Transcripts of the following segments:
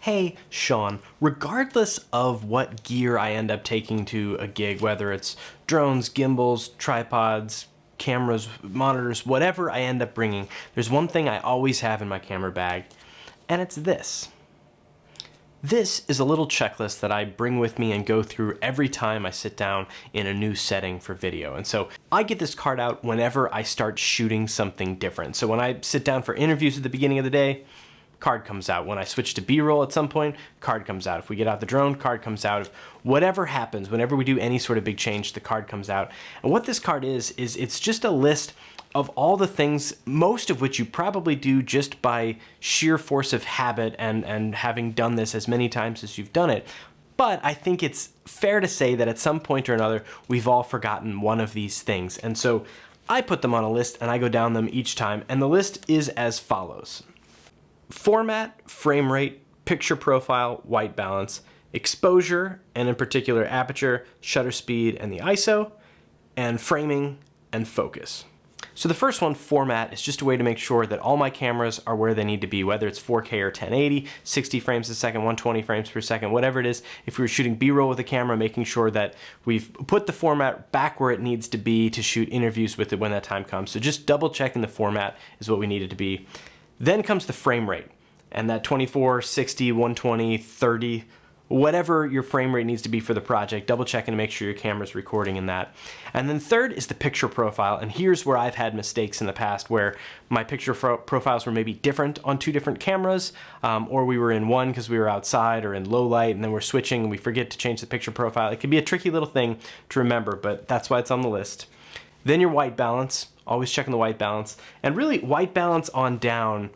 Hey, Sean, regardless of what gear I end up taking to a gig, whether it's drones, gimbals, tripods, cameras, monitors, whatever I end up bringing, there's one thing I always have in my camera bag, and it's this. This is a little checklist that I bring with me and go through every time I sit down in a new setting for video. And so I get this card out whenever I start shooting something different. So when I sit down for interviews at the beginning of the day, card comes out. When I switch to B-roll at some point, card comes out. If we get out the drone, card comes out. If whatever happens, whenever we do any sort of big change, the card comes out. And what this card is it's just a list of all the things, most of which you probably do just by sheer force of habit and having done this as many times as you've done it. But I think it's fair to say that at some point or another, we've all forgotten one of these things. And so I put them on a list and I go down them each time. And the list is as follows. Format, frame rate, picture profile, white balance, exposure, and in particular aperture, shutter speed, and the ISO, and framing and focus. So the first one, format, is just a way to make sure that all my cameras are where they need to be, whether it's 4K or 1080, 60 frames a second, 120 frames per second, whatever it is. If we were shooting B-roll with a camera, making sure that we've put the format back where it needs to be to shoot interviews with it when that time comes. So just double checking the format is what we need it to be. Then comes the frame rate, and that 24, 60, 120, 30, whatever your frame rate needs to be for the project, double checking to make sure your camera's recording in that. And then third is the picture profile, and here's where I've had mistakes in the past where my picture profiles were maybe different on two different cameras, or we were in one because we were outside or in low light, and then we're switching and we forget to change the picture profile. It can be a tricky little thing to remember, but that's why it's on the list. Then your white balance, always checking the white balance. And really, white balance on down,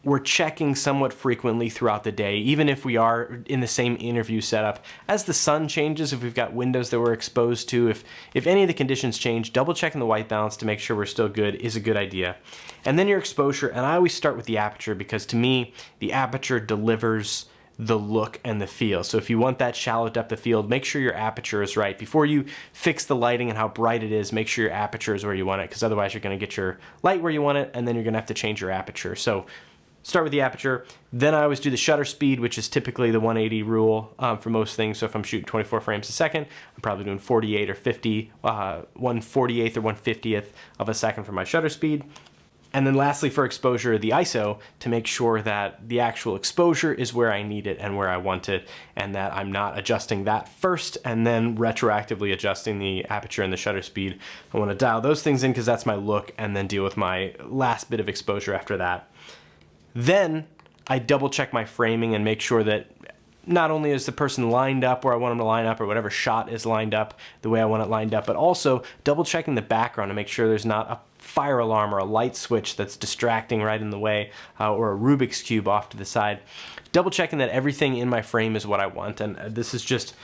we're checking somewhat frequently throughout the day, even if we are in the same interview setup. As the sun changes, if we've got windows that we're exposed to, if any of the conditions change, double checking the white balance to make sure we're still good is a good idea. And then your exposure, and I always start with the aperture because to me, the aperture delivers the look and the feel. So if you want that shallow depth of field, make sure your aperture is right. Before you fix the lighting and how bright it is, make sure your aperture is where you want it, because otherwise you're going to get your light where you want it, and then you're going to have to change your aperture. So start with the aperture. Then I always do the shutter speed, which is typically the 180 rule for most things. So if I'm shooting 24 frames a second, I'm probably doing 48 or 50, 1/48th or 1/50th of a second for my shutter speed. And then lastly, for exposure, the ISO, to make sure that the actual exposure is where I need it and where I want it, and that I'm not adjusting that first and then retroactively adjusting the aperture and the shutter speed. I want to dial those things in because that's my look, and then deal with my last bit of exposure after that. Then I double check my framing and make sure that not only is the person lined up where I want them to line up, or whatever shot is lined up the way I want it lined up, but also double checking the background to make sure there's not a fire alarm or a light switch that's distracting right in the way, or a Rubik's Cube off to the side. Double checking that everything in my frame is what I want, and this is just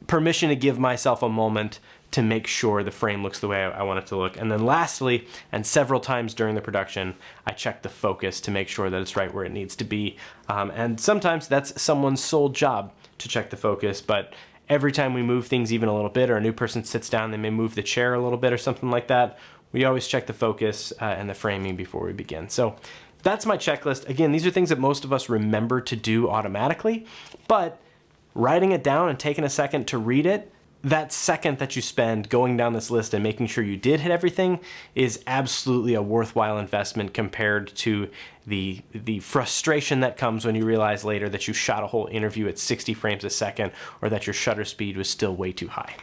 permission to give myself a moment to make sure the frame looks the way I want it to look. And then lastly, and several times during the production, I check the focus to make sure that it's right where it needs to be. And sometimes that's someone's sole job to check the focus, but every time we move things even a little bit, or a new person sits down, they may move the chair a little bit or something like that, we always check the focus and the framing before we begin. So that's my checklist. Again, these are things that most of us remember to do automatically, but writing it down and taking a second to read it, that second that you spend going down this list and making sure you did hit everything is absolutely a worthwhile investment compared to the frustration that comes when you realize later that you shot a whole interview at 60 frames a second, or that your shutter speed was still way too high.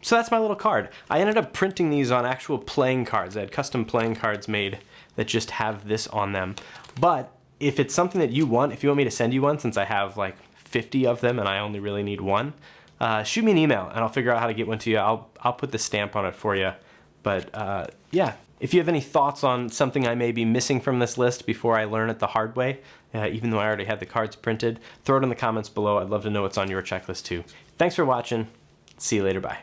So that's my little card. I ended up printing these on actual playing cards. I had custom playing cards made that just have this on them. But if it's something that you want, if you want me to send you one, since I have like 50 of them and I only really need one, shoot me an email and I'll figure out how to get one to you. I'll put the stamp on it for you. But yeah, if you have any thoughts on something I may be missing from this list before I learn it the hard way, even though I already had the cards printed, throw it in the comments below. I'd love to know what's on your checklist too. Thanks for watching. See you later. Bye.